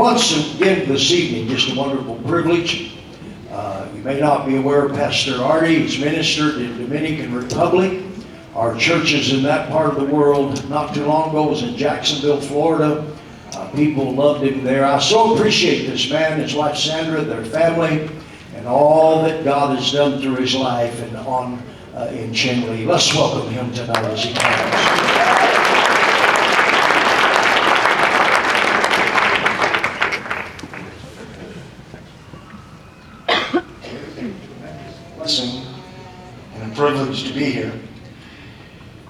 Once again this evening, just a wonderful privilege. You may not be aware, Pastor Artie has ministered in Dominican Republic. Our churches in that part of the world not too long ago was in Jacksonville, Florida. People loved him there. I so appreciate this man, his wife Sandra, their family, and all that God has done through his life and on in Chinle. Let's welcome him tonight as he comes. And a privilege to be here.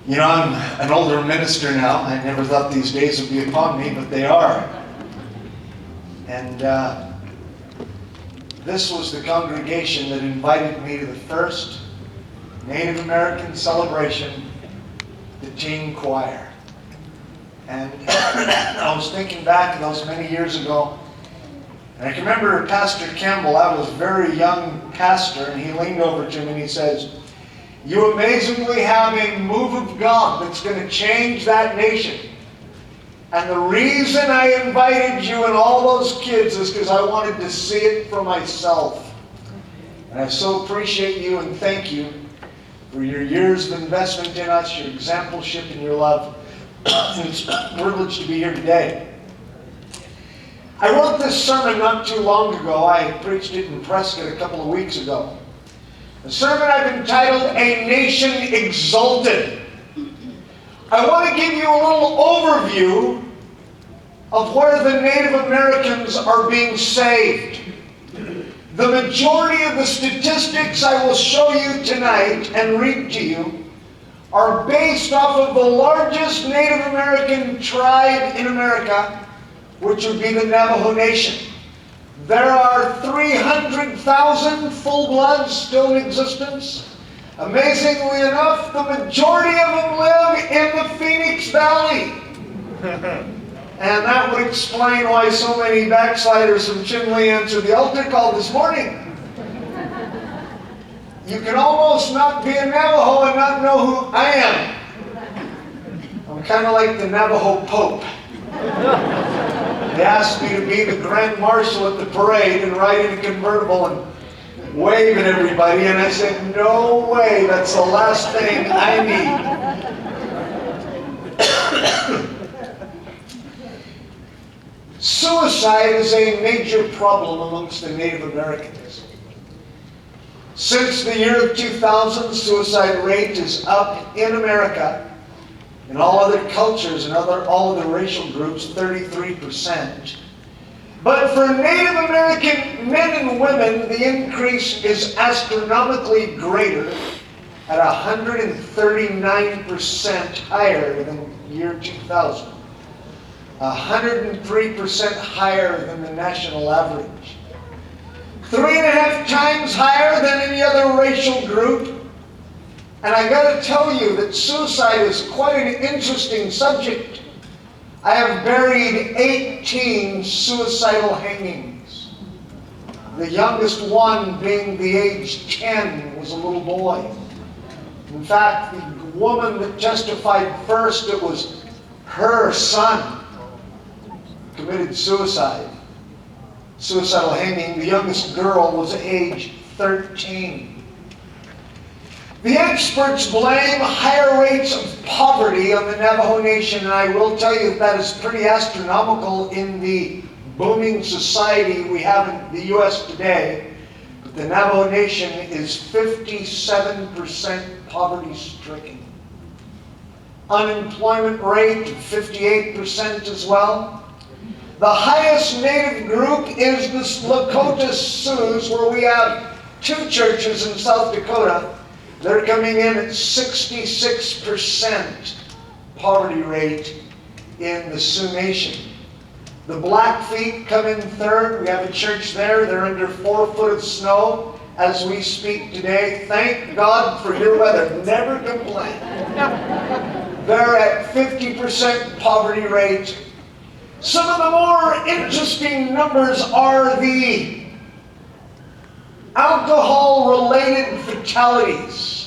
You know, I'm an older minister now. I never thought these days would be upon me, but they are. And this was the congregation that invited me to the first Native American celebration, the teen choir. And I was thinking back to those many years ago. And I can remember Pastor Campbell, I was a very young pastor, and he leaned over to me and he says, "You amazingly have a move of God that's going to change that nation. And the reason I invited you and all those kids is because I wanted to see it for myself. And I so appreciate you and thank you for your years of investment in us, your exampleship and your love. And it's a privilege to be here today." I wrote this sermon not too long ago. I preached it in Prescott a couple of weeks ago. The sermon I've entitled, "A Nation Exalted." I want to give you a little overview of where the Native Americans are being saved. The majority of the statistics I will show you tonight and read to you are based off of the largest Native American tribe in America, which would be the Navajo Nation. There are 300,000 full-bloods still in existence. Amazingly enough, the majority of them live in the Phoenix Valley. And that would explain why so many backsliders from Chinle answered the altar call this morning. You can almost not be a Navajo and not know who I am. I'm kind of like the Navajo Pope. They asked me to be the Grand Marshal at the parade and ride in a convertible and wave at everybody, and I said, no way, that's the last thing I need. Suicide is a major problem amongst the Native Americans. Since the year 2000, suicide rate is up in America. In all other cultures and all other racial groups, 33%. But for Native American men and women, the increase is astronomically greater at 139% higher than year 2000. 103% higher than the national average. 3.5 times higher than any other racial group. And I got to tell you that suicide is quite an interesting subject. I have buried 18 suicidal hangings. The youngest one being the age 10 was a little boy. In fact, the woman that testified first, it was her son committed suicide. Suicidal hanging. The youngest girl was age 13. The experts blame higher rates of poverty on the Navajo Nation, and I will tell you that is pretty astronomical in the booming society we have in the U.S. today. But the Navajo Nation is 57% poverty-stricken. Unemployment rate of 58% as well. The highest Native group is the Lakota Sioux, where we have 2 churches in South Dakota. They're coming in at 66% poverty rate in the Sioux Nation. The Blackfeet come in third. We have a church there. They're under 4 foot of snow as we speak today. Thank God for your weather. Never complain. They're at 50% poverty rate. Some of the more interesting numbers are the alcohol-related fatalities.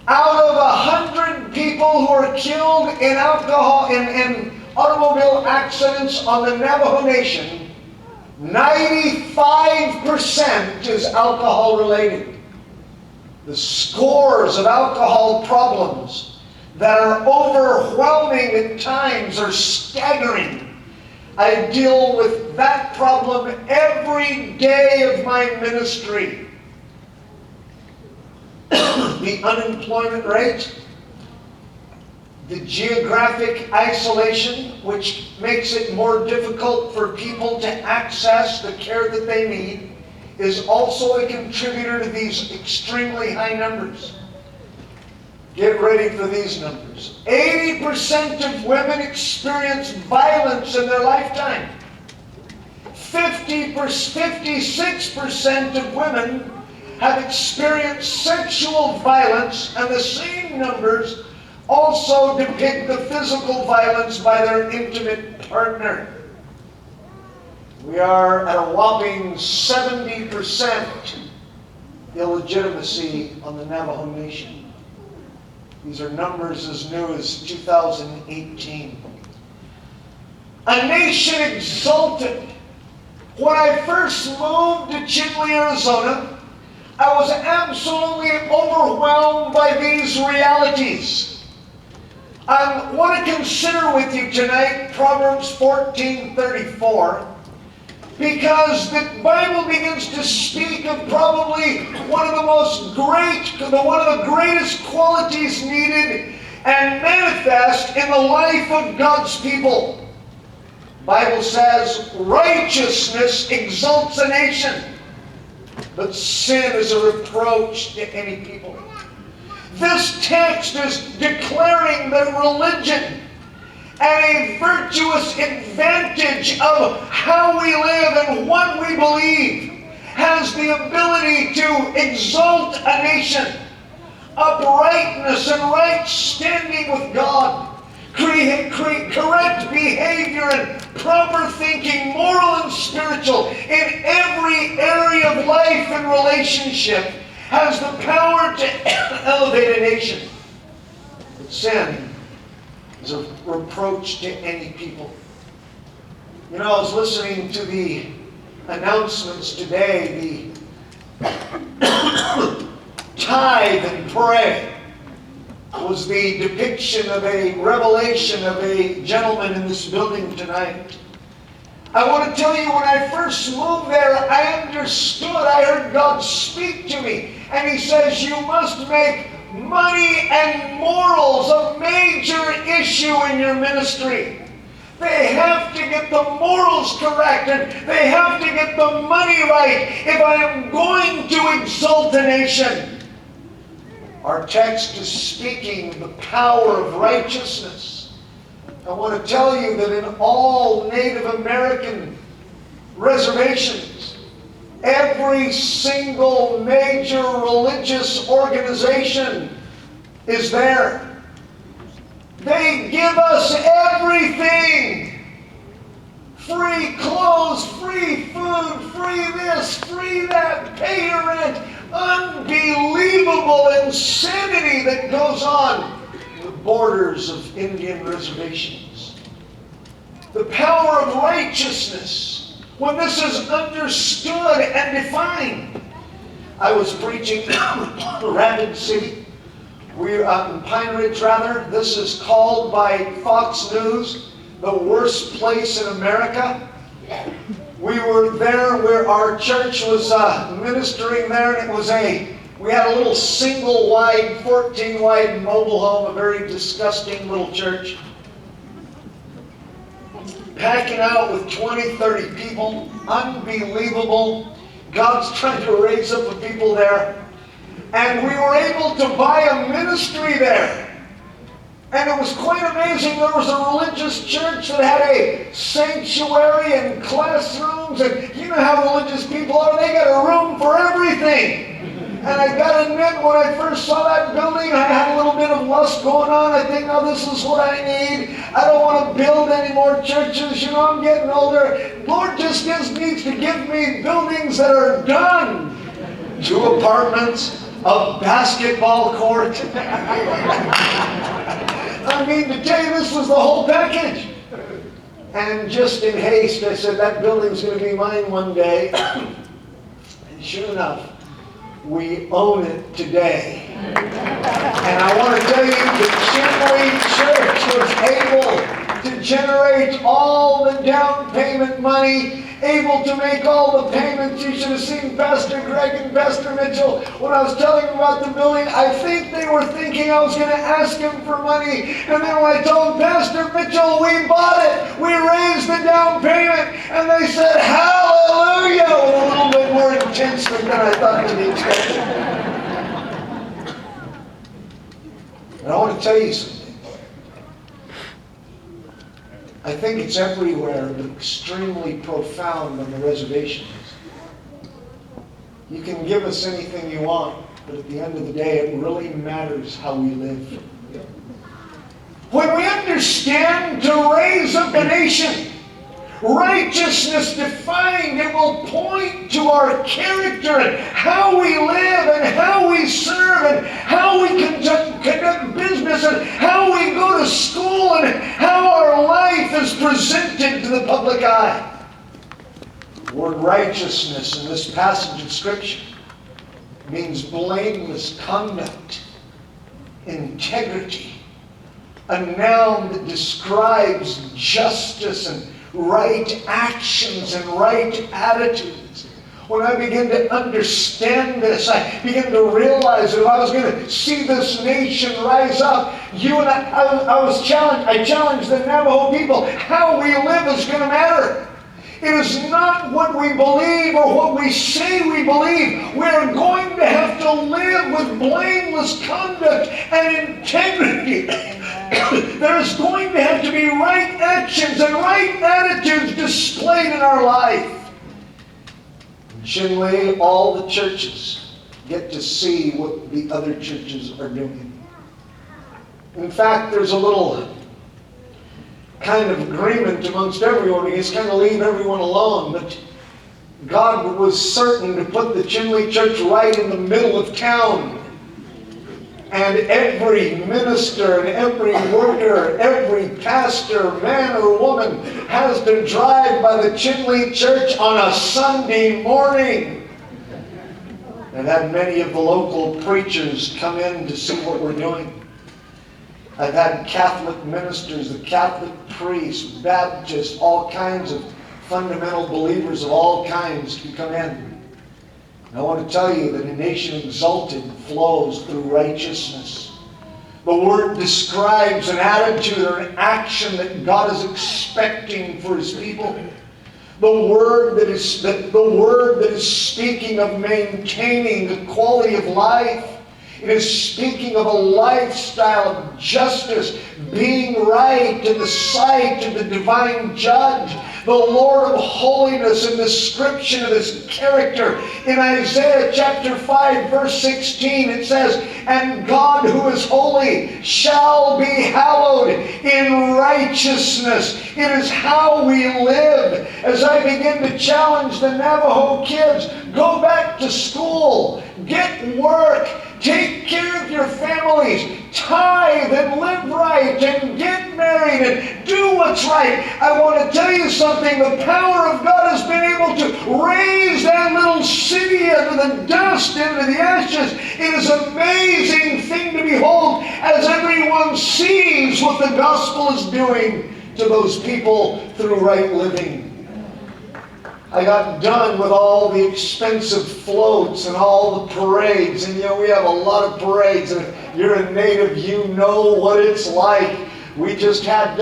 Out of 100 people who are killed in alcohol, in automobile accidents on the Navajo Nation, 95% is alcohol related. The scores of alcohol problems that are overwhelming at times are staggering. I deal with that problem every day of my ministry. The unemployment rate, the geographic isolation, which makes it more difficult for people to access the care that they need, is also a contributor to these extremely high numbers. Get ready for these numbers. 80% of women experience violence in their lifetime. 56% of women have experienced sexual violence, and the same numbers also depict the physical violence by their intimate partner. We are at a whopping 70% illegitimacy on the Navajo Nation. These are numbers as new as 2018. A nation exulted. When I first moved to Chandler, Arizona, I was absolutely overwhelmed by these realities. I want to consider with you tonight Proverbs 14:34, because the Bible begins to speak of probably one of the greatest qualities needed and manifest in the life of God's people. The Bible says, righteousness exalts a nation, but sin is a reproach to any people. This text is declaring that religion and a virtuous advantage of how we live and what we believe has the ability to exalt a nation. Uprightness and right standing with God, correct behavior and proper thinking, moral and spiritual, in every area of life and relationship has the power to elevate a nation. But sin is a reproach to any people. You know, I was listening to the announcements today, the tithe and pray was the depiction of a revelation of a gentleman in this building tonight. I want to tell you, when I first moved there, I understood, I heard God speak to me, and He says, you must make money and morals a major issue in your ministry. They have to get the morals correct, and they have to get the money right if I am going to exalt a nation. Our text is speaking the power of righteousness. I want to tell you that in all Native American reservations, every single major religious organization is there. They give us everything. Free clothes, free food, free this, free that, pay your rent. Unbelievable insanity that goes on in the borders of Indian reservations. The power of righteousness, when this is understood and defined. I was preaching in Rapid City. We're in Pine Ridge, rather. This is called by Fox News the worst place in America. We were there where our church was ministering there, and we had a little single-wide, 14-wide mobile home, a very disgusting little church. Packing out with 20, 30 people. Unbelievable. God's trying to raise up the people there. And we were able to buy a ministry there. And it was quite amazing. There was a religious church that had a sanctuary and classrooms. And you know how religious people are. They got a room for everything. And I got to admit, when I first saw that building, I had a little bit of lust going on. I think, now this is what I need. I don't want to build any more churches. You know, I'm getting older. Lord just needs to give me buildings that are done. 2 apartments, a basketball court. I mean, to tell you, this was the whole package. And just in haste, I said, that building's going to be mine one day. And sure enough, we own it today. And I want to tell you, the Chinley Church was able to generate all the down payment money, able to make all the payments. You should have seen Pastor Greg and Pastor Mitchell when I was telling them about the building. I think they were thinking I was going to ask them for money. And then when I told Pastor Mitchell we bought it, we raised the down payment, and they said, hallelujah, with a little bit more intensely than I thought they'd be expecting. And I want to tell you something. I think it's everywhere, but extremely profound on the reservations. You can give us anything you want, but at the end of the day, it really matters how we live. When we understand to raise up a nation, righteousness defined, it will point to our character and how we live and how we serve and how we conduct business and how we go to school and how our life is presented to the public eye. The word righteousness in this passage of Scripture means blameless conduct, integrity, a noun that describes justice and right actions and right attitudes. When I begin to understand this, I begin to realize that if I was going to see this nation rise up, I challenged the Navajo people. How we live is going to matter. It is not what we believe or what we say we believe. We are going to have to live with blameless conduct and integrity. There's going to have to be right actions and right attitudes displayed in our life. In Chinley, all the churches get to see what the other churches are doing. In fact, there's a little kind of agreement amongst everyone. We just kind of leave everyone alone. But God was certain to put the Chinley Church right in the middle of town. And every minister and every worker, every pastor, man or woman, has to drive by the Chinley Church on a Sunday morning. I've had many of the local preachers come in to see what we're doing. I've had Catholic ministers, the Catholic priests, Baptists, all kinds of fundamental believers of all kinds to come in. And I want to tell you that a nation exalted flows through righteousness. The word describes an attitude or an action that God is expecting for His people. The word that is speaking of maintaining the quality of life. It is speaking of a lifestyle of justice, being right in the sight of the divine judge, the Lord of holiness, and description of His character. In Isaiah chapter 5, verse 16, it says, "And God who is holy shall be hallowed in righteousness." It is how we live. As I begin to challenge the Navajo kids, go back to school, get work, take care of your families, tithe and live right and get married and do what's right. I want to tell you something. The power of God has been able to raise that little city out of the dust into the ashes. It is an amazing thing to behold as everyone sees what the gospel is doing to those people through right living. I got done with all the expensive floats and all the parades. And we have a lot of parades. And if you're a native, you know what it's like. We just had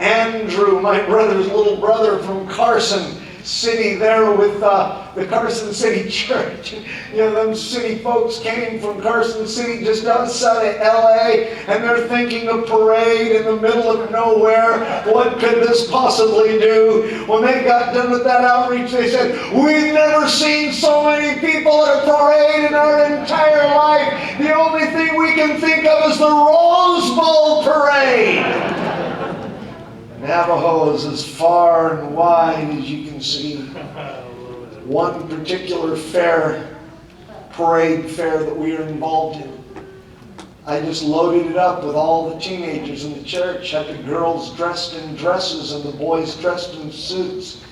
Andrew, my brother's little brother from Carson City there with the Carson City Church. Them city folks came from Carson City just outside of LA, and they're thinking a parade in the middle of nowhere. What could this possibly do? When they got done with that outreach, they said, "We've never seen so many people at a parade in our entire life. The only thing we can think of is the Rose Bowl parade." Navajo is as far and wide as you can see. One particular parade fair that we are involved in, I just loaded it up with all the teenagers in the church, had the girls dressed in dresses and the boys dressed in suits.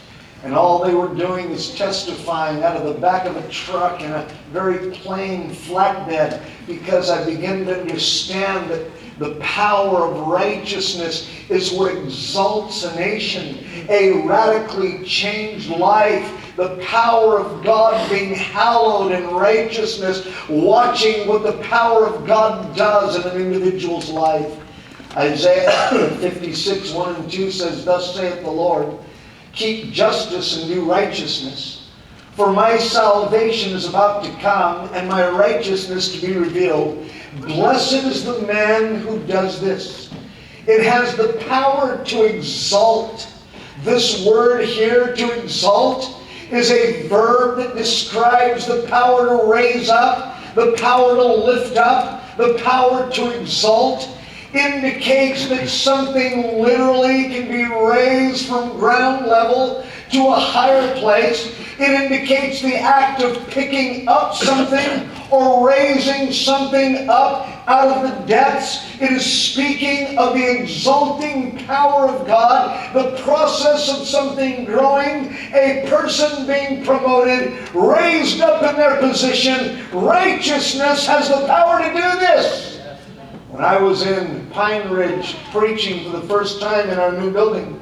And all they were doing was testifying out of the back of a truck in a very plain flatbed, because I began to understand that the power of righteousness is what exalts a nation, a radically changed life. The power of God being hallowed in righteousness, watching what the power of God does in an individual's life. Isaiah 56, 1 and 2 says, "Thus saith the Lord, keep justice and do righteousness. For my salvation is about to come, and my righteousness to be revealed. Blessed is the man who does this." It has the power to exalt. This word here, to exalt, is a verb that describes the power to raise up, the power to lift up, the power to exalt. Indicates that something literally can be raised from ground level to a higher place. It indicates the act of picking up something or raising something up out of the depths. It is speaking of the exalting power of God, the process of something growing, a person being promoted, raised up in their position. Righteousness has the power to do this. When I was in Pine Ridge preaching for the first time in our new building,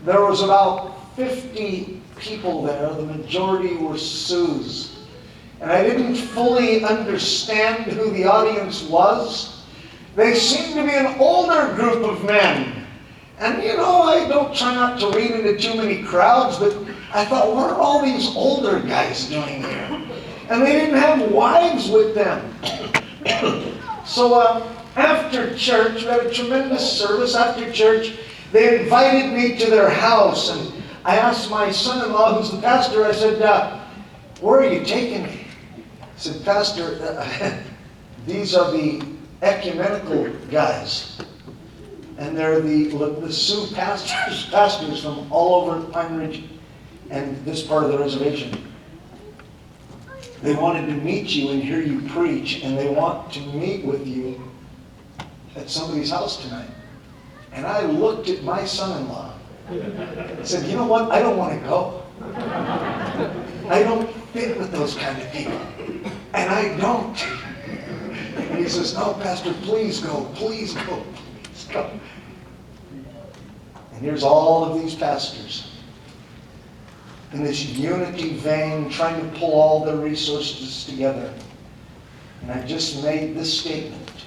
there was about 50 people there. The majority were Siouxs. And I didn't fully understand who the audience was. They seemed to be an older group of men. And you know, I don't try not to read into too many crowds, but I thought, what are all these older guys doing here? And they didn't have wives with them. So after church, we had a tremendous service. After church, they invited me to their house. And I asked my son-in-law, who's the pastor, I said, where are you taking me? He said, Pastor, these are the ecumenical guys. And they're the Sioux pastors from all over Pine Ridge and this part of the reservation. They wanted to meet you and hear you preach, and they want to meet with you at somebody's house tonight. And I looked at my son-in-law and said, you know what? I don't want to go. I don't fit with those kind of people. And I don't. And he says, no, Pastor, please go, please go, please go. And here's all of these pastors in this unity vein, trying to pull all their resources together. And I just made this statement.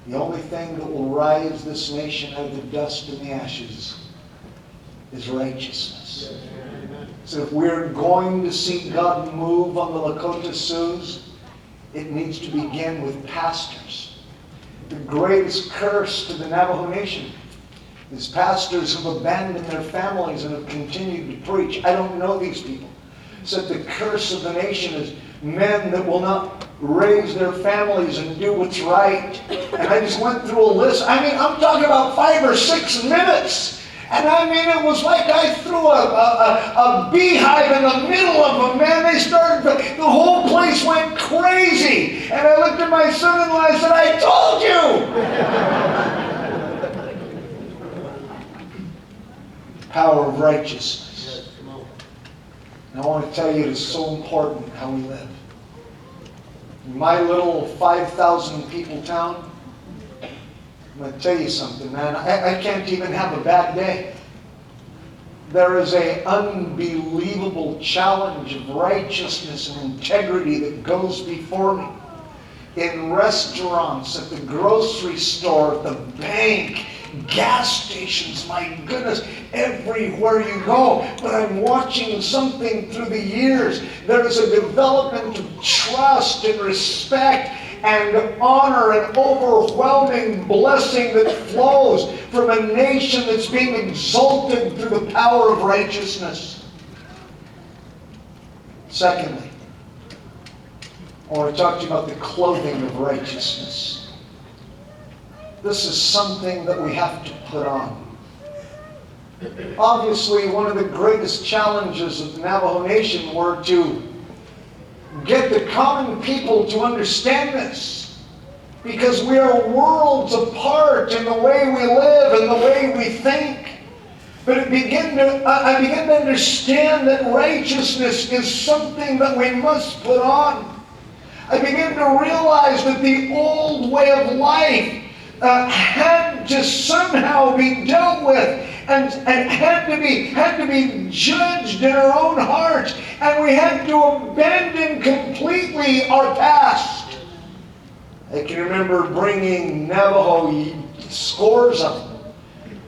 The only thing that will rise this nation out of the dust and the ashes is righteousness. So if we're going to see God move on the Lakota Sioux, it needs to begin with pastors. The greatest curse to the Navajo Nation is pastors who've abandoned their families and have continued to preach. I don't know these people. Said the curse of the nation is men that will not raise their families and do what's right. And I just went through a list. I mean, I'm talking about 5 or 6 minutes. And I mean, it was like I threw a beehive in the middle of them, man. They started, the whole place went crazy. And I looked at my son-in-law and said, I told you! Power of righteousness. And I want to tell you, it is so important how we live. In my little 5,000 people town, I'm going to tell you something, man. I can't even have a bad day. There is an unbelievable challenge of righteousness and integrity that goes before me. In restaurants, at the grocery store, at the bank, gas stations, my goodness, everywhere you go. But I'm watching something through the years. There is a development of trust and respect and honor and overwhelming blessing that flows from a nation that's being exalted through the power of righteousness. Secondly, I want to talk to you about the clothing of righteousness. This is something that we have to put on. Obviously, one of the greatest challenges of the Navajo Nation were to get the common people to understand this. because we are worlds apart in the way we live and the way we think. But I began to understand that righteousness is something that we must put on. I began to realize that the old way of life had to somehow be dealt with and had to be judged in our own heart, and we had to abandon completely our past. I can remember bringing Navajo scores of them.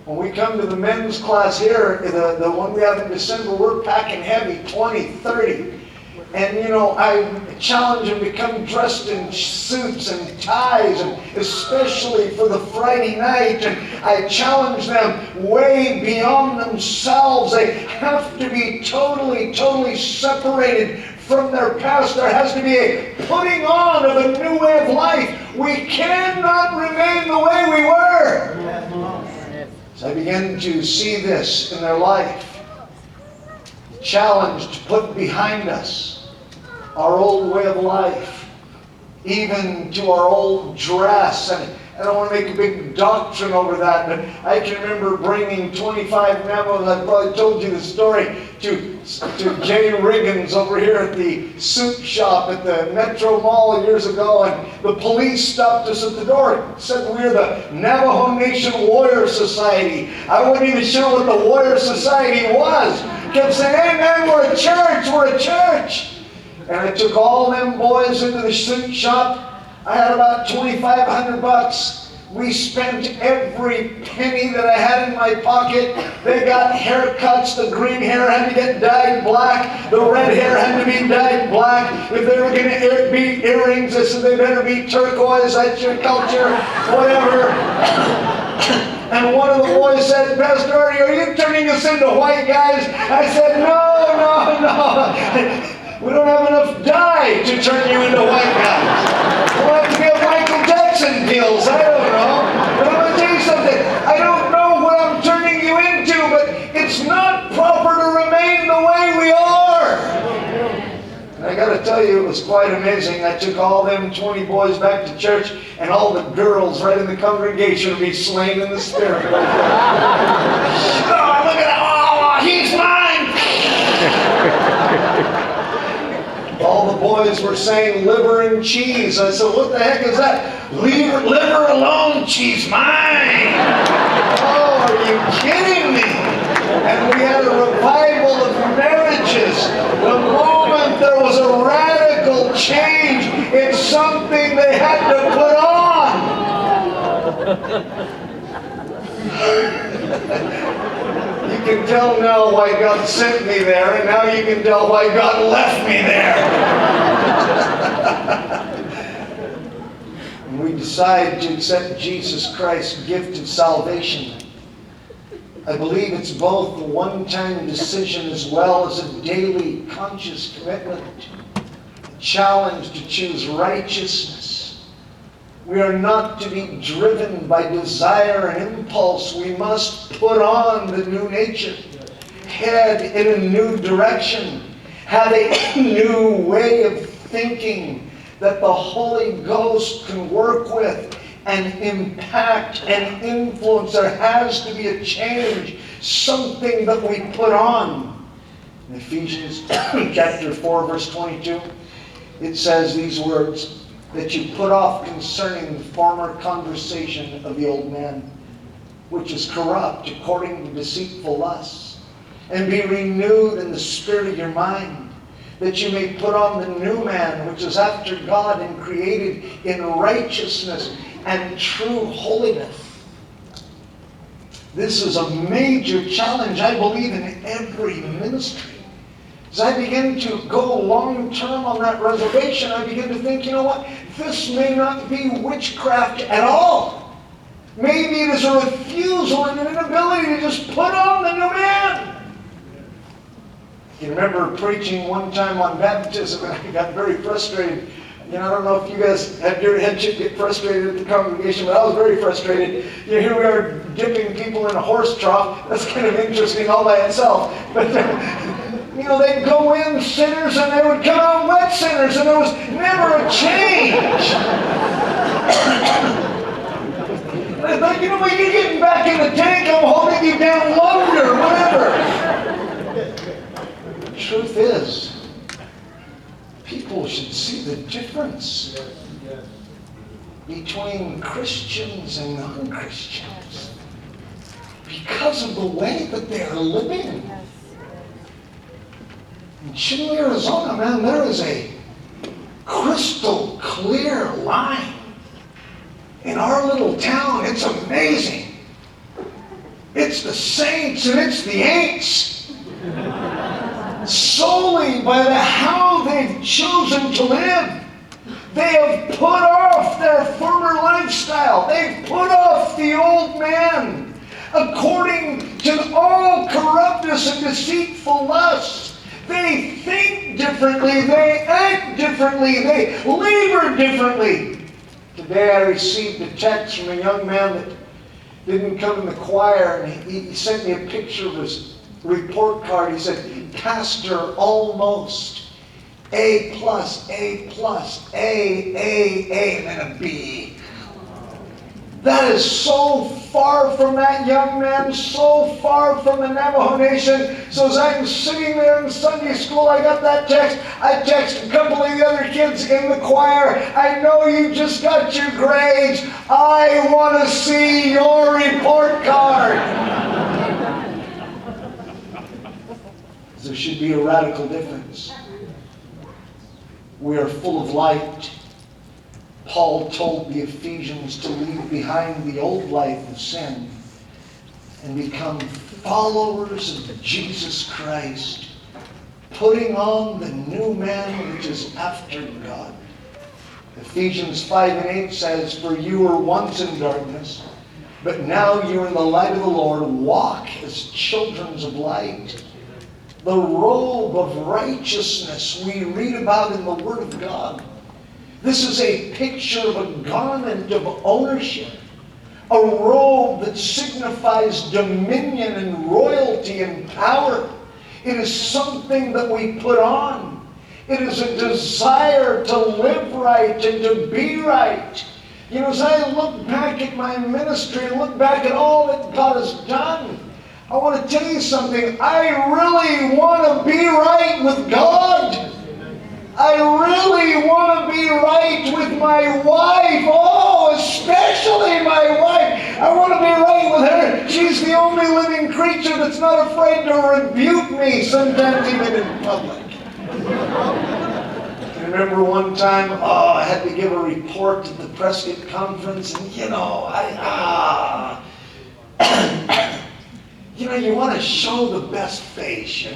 When we come to the men's class here, the one we have in December, we're packing heavy, 20, 30. And I challenge them to come dressed in suits and ties, and especially for the Friday night. And I challenge them way beyond themselves. They have to be totally, totally separated from their past. There has to be a putting on of a new way of life. We cannot remain the way we were. So I began to see this in their life. Challenge to put behind us our old way of life, even to our old dress. And I don't want to make a big doctrine over that, but I can remember bringing 25 Navajos. I probably told you the story, to Jay Riggins over here at the suit shop at the Metro Mall years ago, and the police stopped us at the door, said we were the Navajo Nation Warrior Society. I wasn't even sure what the Warrior Society was. Kept saying, "Hey man, we're a church, we're a church." And I took all them boys into the suit shop. I had about $2,500. We spent every penny that I had in my pocket. They got haircuts. The green hair had to get dyed black. The red hair had to be dyed black. If they were going to be earrings, I said they better be turquoise. That's your culture. Whatever. And one of the boys said, "Pastor Artie, are you turning us into white guys?" I said, no. We don't have enough dye to turn you into white guys. We'll have to get Michael Jackson deals. I don't know. But I'm going to tell you something. I don't know what I'm turning you into, but it's not proper to remain the way we are. And I got to tell you, it was quite amazing. I took all them 20 boys back to church, and all the girls right in the congregation would be slain in the spirit. Oh, look at that. Oh, he's mine. All the boys were saying liver and cheese. I said, "What the heck is that?" Liver alone, cheese mine. Oh, are you kidding me? And we had a revival of marriages. The moment there was a radical change, it's something they had to put on. You can tell now why God sent me there, and now you can tell why God left me there. And we decide to accept Jesus Christ's gift of salvation. I believe it's both a one-time decision as well as a daily conscious commitment. A challenge to choose righteousness. We are not to be driven by desire and impulse. We must put on the new nature. Head in a new direction. Have a new way of thinking that the Holy Ghost can work with and impact and influence. There has to be a change. Something that we put on. In Ephesians chapter 4, verse 22, it says these words, that you put off concerning the former conversation of the old man, which is corrupt according to deceitful lusts, and be renewed in the spirit of your mind, that you may put on the new man, which is after God and created in righteousness and true holiness. This is a major challenge, I believe, in every ministry. As I begin to go long-term on that reservation, I begin to think, you know what? This may not be witchcraft at all. Maybe it is a refusal and an inability to just put on the new man. You remember preaching one time on baptism, and I got very frustrated. I don't know if you guys had your headship get frustrated at the congregation, but I was very frustrated. Here we are dipping people in a horse trough. That's kind of interesting all by itself. But they'd go in sinners and they would come out wet sinners, and there was never a change. And I thought, you know what, you're getting back in the tank, I'm holding you down longer, whatever. The truth is, people should see the difference between Christians and non-Christians because of the way that they are living. In Chandler, Arizona, man, there is a crystal clear line in our little town. It's amazing. It's the saints and it's the ain'ts. Solely by how they've chosen to live. They have put off their former lifestyle. They've put off the old man. According to all corruptness and deceitful lusts, they think differently, they act differently, they labor differently. Today I received a text from a young man that didn't come in the choir, and he sent me a picture of his report card. He said, Pastor, almost A+, A+, A, and then a B. That is so far from that young man, so far from the Navajo Nation. So as I'm sitting there in Sunday school, I got that text. I text a couple of the other kids in the choir. I know you just got your grades. I want to see your report card. There should be a radical difference. We are full of light. Paul told the Ephesians to leave behind the old life of sin and become followers of Jesus Christ, putting on the new man which is after God. Ephesians 5 and 8 says, For you were once in darkness, but now you are in the light of the Lord. Walk as children of light. The robe of righteousness we read about in the Word of God. This is a picture of a garment of ownership, a robe that signifies dominion and royalty and power. It is something that we put on. It is a desire to live right and to be right. You know, as I look back at my ministry and look back at all that God has done, I want to tell you something. I really want to be right with God. I really want to be right with my wife. Oh, especially my wife. I want to be right with her. She's the only living creature that's not afraid to rebuke me, sometimes even in public. I remember one time, I had to give a report at the Prescott conference, and you want to show the best face, and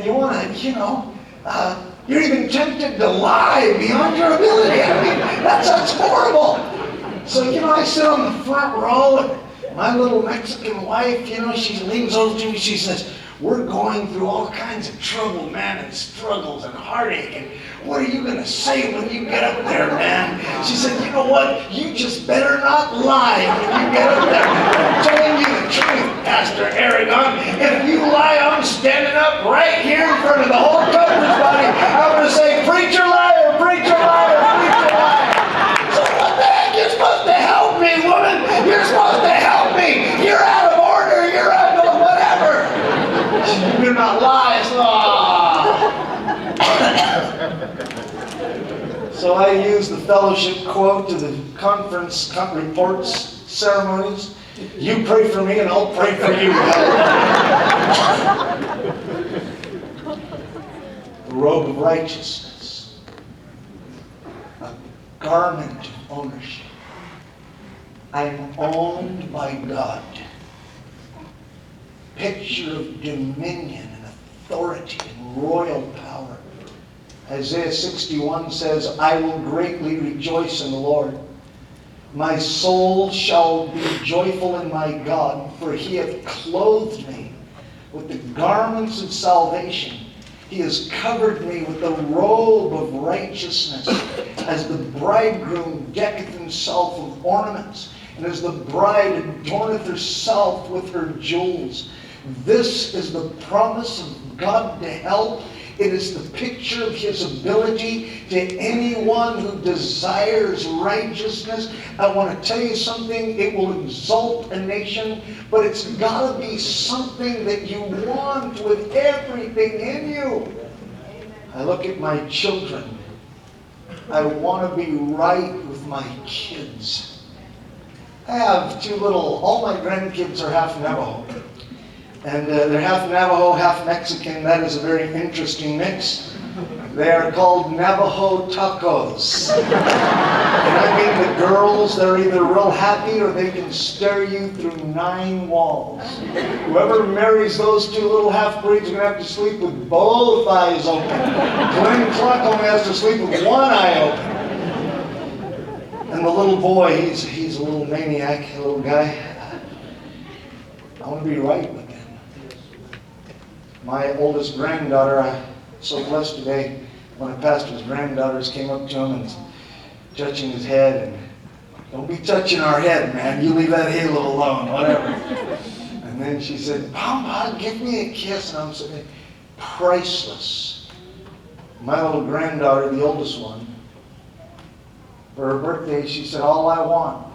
you want to, you're even tempted to lie beyond your ability. I mean, that sounds horrible. So, I sit on the front row, and my little Mexican wife, she leans over to me, she says, we're going through all kinds of trouble, man, and struggles and heartache, and what are you going to say when you get up there, man? She said, you know what? You just better not lie when you get up there. I'm telling you the truth, Pastor Aragon. If you lie, I'm standing up right here in front of the whole conference body. I'm going to say, preacher liar, preacher liar, preacher liar. So what the heck? You're supposed to help me, woman. You're supposed to help me. You're out of order. You're out of whatever. You do not lie. So I use the fellowship quote to the conference reports, ceremonies. You pray for me and I'll pray for you. The robe of righteousness. A garment of ownership. I am owned by God. Picture of dominion and authority and royal power. Isaiah 61 says, I will greatly rejoice in the Lord. My soul shall be joyful in my God, for he hath clothed me with the garments of salvation. He has covered me with the robe of righteousness, as the bridegroom decketh himself with ornaments, and as the bride adorneth herself with her jewels. This is the promise of God to help It is the picture of his ability to anyone who desires righteousness. I want to tell you something, it will exalt a nation, but it's got to be something that you want with everything in you. I look at my children. I want to be right with my kids. I have all my grandkids are half Navajo. And they're half Navajo, half Mexican. That is a very interesting mix. They are called Navajo tacos. And I mean the girls, they're either real happy or they can stare you through 9 walls. Whoever marries those 2 little half-breeds are going to have to sleep with both eyes open. Glenn Clark only has to sleep with 1 eye open. And the little boy, he's a little maniac, a little guy. I want to be right with him. My oldest granddaughter, I'm so blessed today, one of the pastor's granddaughters came up to him and touching his head, and don't be touching our head, man, you leave that halo alone, whatever. And then she said, Papa, give me a kiss. And I'm saying, priceless. My little granddaughter, the oldest one, for her birthday, she said, all I want,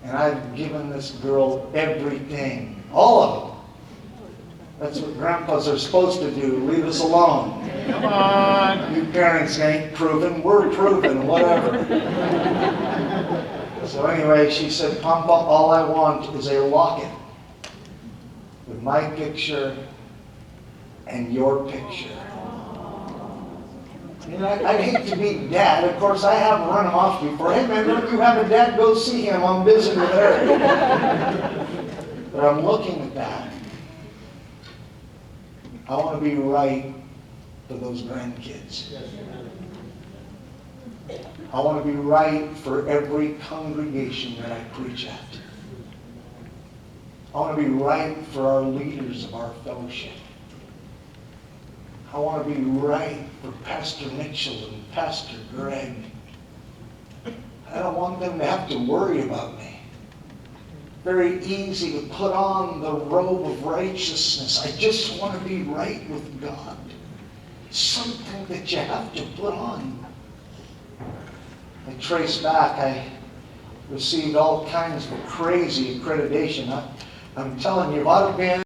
and I've given this girl everything, all of it. That's what grandpas are supposed to do. Leave us alone. Come on. You parents ain't proven. We're proven. Whatever. So anyway, she said, Papa, all I want is a locket with my picture and your picture. You know, I'd hate to be dad. Of course, I have run him off before. Hey, man, don't you have a dad? Go see him. I'm busy with her. But I'm looking at that. I want to be right for those grandkids. I want to be right for every congregation that I preach at. I want to be right for our leaders of our fellowship. I want to be right for Pastor Mitchell and Pastor Greg. I don't want them to have to worry about me. Very easy to put on the robe of righteousness. I just want to be right with God. Something that you have to put on. I trace back, I received all kinds of crazy accreditation. I'm telling you, if I'd have been